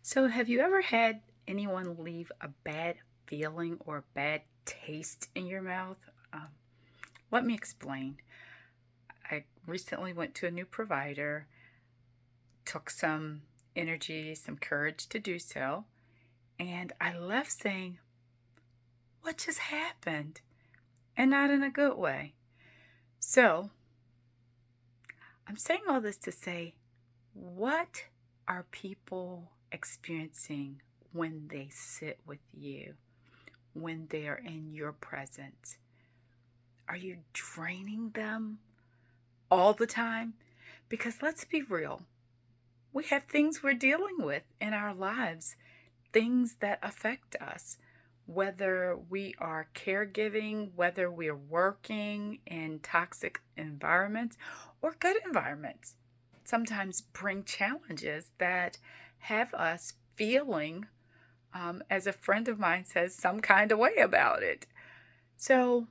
So, have you ever had anyone leave a bad feeling or a bad taste in your mouth? Um, Let me explain. I recently went to a new provider, took some energy, some courage to do so, and I left saying, "What just happened?" And not in a good way. So, I'm saying all this to say, what are people experiencing when they sit with you? When they are in your presence? Are you draining them all the time? Because let's be real, we have things we're dealing with in our lives, things that affect us, whether we are caregiving, whether we're working in toxic environments or good environments. Sometimes bring challenges that have us feeling, as a friend of mine says, some kind of way about it. So,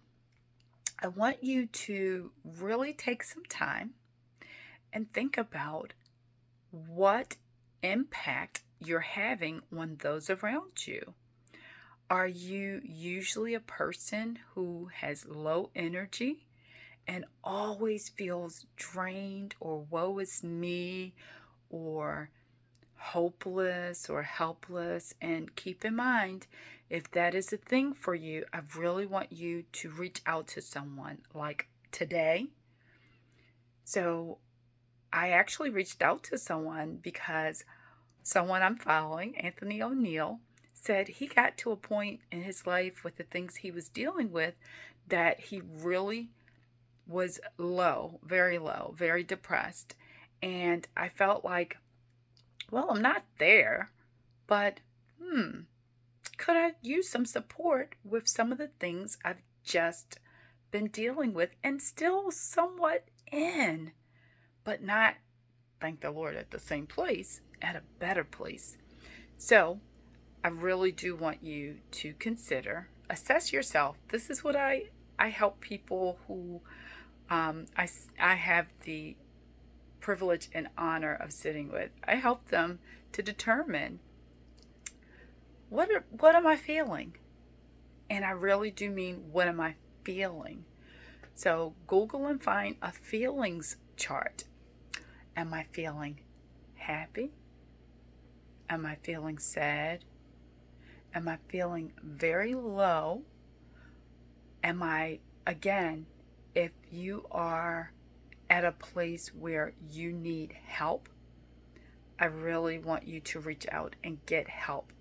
I want you to really take some time and think about what impact you're having on those around you. Are you usually a person who has low energy and always feels drained or woe is me or hopeless or helpless? And keep in mind, if that is a thing for you, I really want you to reach out to someone like today. So I actually reached out to someone because someone I'm following, Anthony O'Neill, said he got to a point in his life with the things he was dealing with that he really was low, very depressed. And I felt like, well, I'm not there, but could I use some support with some of the things I've just been dealing with and still somewhat in, but not, thank the Lord, at the same place, at a better place. So I really do want you to consider, assess yourself. This is what I help people who I have the privilege and honor of sitting with. I help them to determine what am I feeling? And I really do mean what am I feeling? So Google and find a feelings chart. Am I feeling happy? Am I feeling sad? Am I feeling very low? Am I, again, if you are at a place where you need help, I really want you to reach out and get help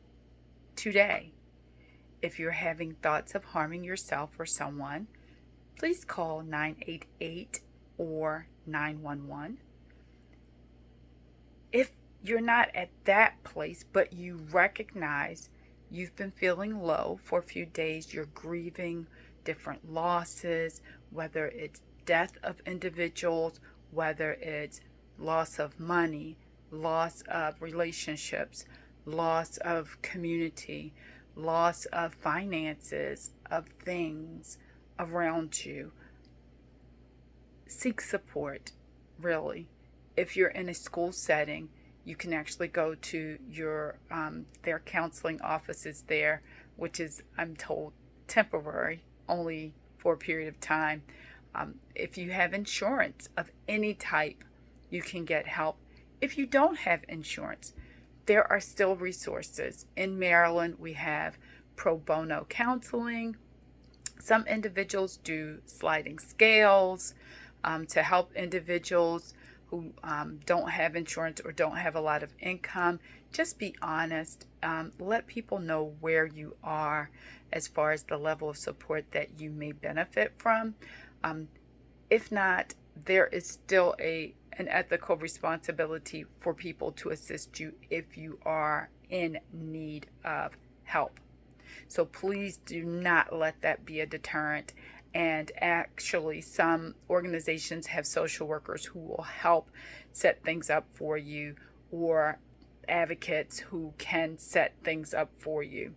today. If you're having thoughts of harming yourself or someone, please call 988 or 911. If you're not at that place, but you recognize you've been feeling low for a few days, you're grieving different losses, whether it's death of individuals, whether it's loss of money, loss of relationships, loss of community, loss of finances, of things around you, seek support, really. If you're in a school setting, you can actually go to their counseling offices there, which is, I'm told, temporary, only for a period of time. If you have insurance of any type, you can get help. If you don't have insurance, there are still resources. In Maryland, we have pro bono counseling. Some individuals do sliding scales to help individuals who don't have insurance or don't have a lot of income. Just be honest. Let people know where you are as far as the level of support that you may benefit from. If not, there is still an ethical responsibility for people to assist you if you are in need of help. So please do not let that be a deterrent. And actually, some organizations have social workers who will help set things up for you, or advocates who can set things up for you.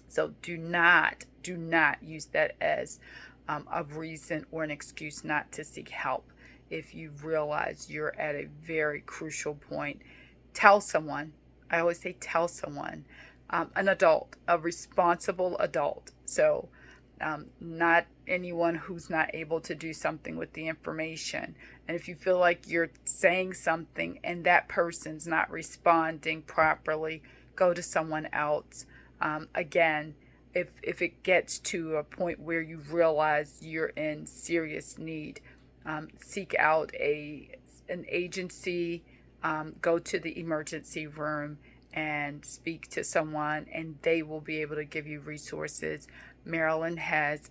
So do not use that as a reason or an excuse not to seek help. If you realize you're at a very crucial point, tell someone. I always say tell someone, an adult, a responsible adult. So not anyone who's not able to do something with the information. And if you feel like you're saying something and that person's not responding properly, go to someone else. Again, if it gets to a point where you realize you're in serious need, seek out an agency, go to the emergency room and speak to someone, and they will be able to give you resources. Maryland has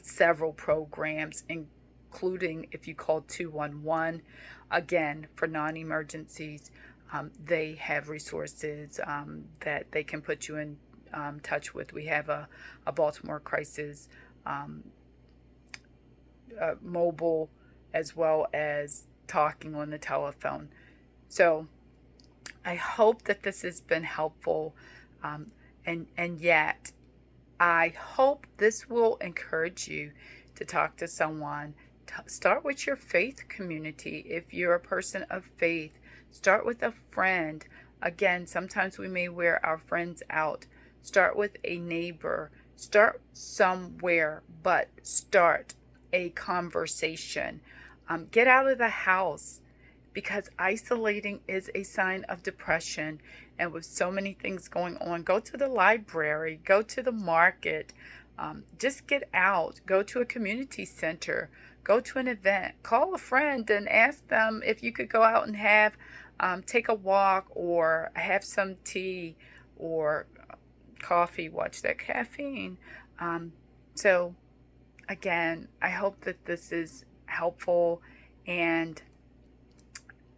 several programs, including if you call 211, again, for non-emergencies. They have resources that they can put you in touch with. We have a Baltimore crisis mobile, as well as talking on the telephone. So I hope that this has been helpful, and yet I hope this will encourage you to talk to someone. Start with your faith community. If you're a person of faith, start with a friend. Again, sometimes we may wear our friends out. Start with a neighbor. Start somewhere, but start a conversation. Get out of the house, because isolating is a sign of depression. And with so many things going on, go to the library, go to the market, just get out, go to a community center, go to an event, call a friend and ask them if you could go out and take a walk or have some tea or coffee. Watch that caffeine. So again, I hope that this is helpful, and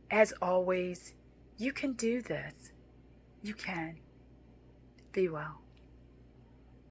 as always, you can do this. You can. Be well.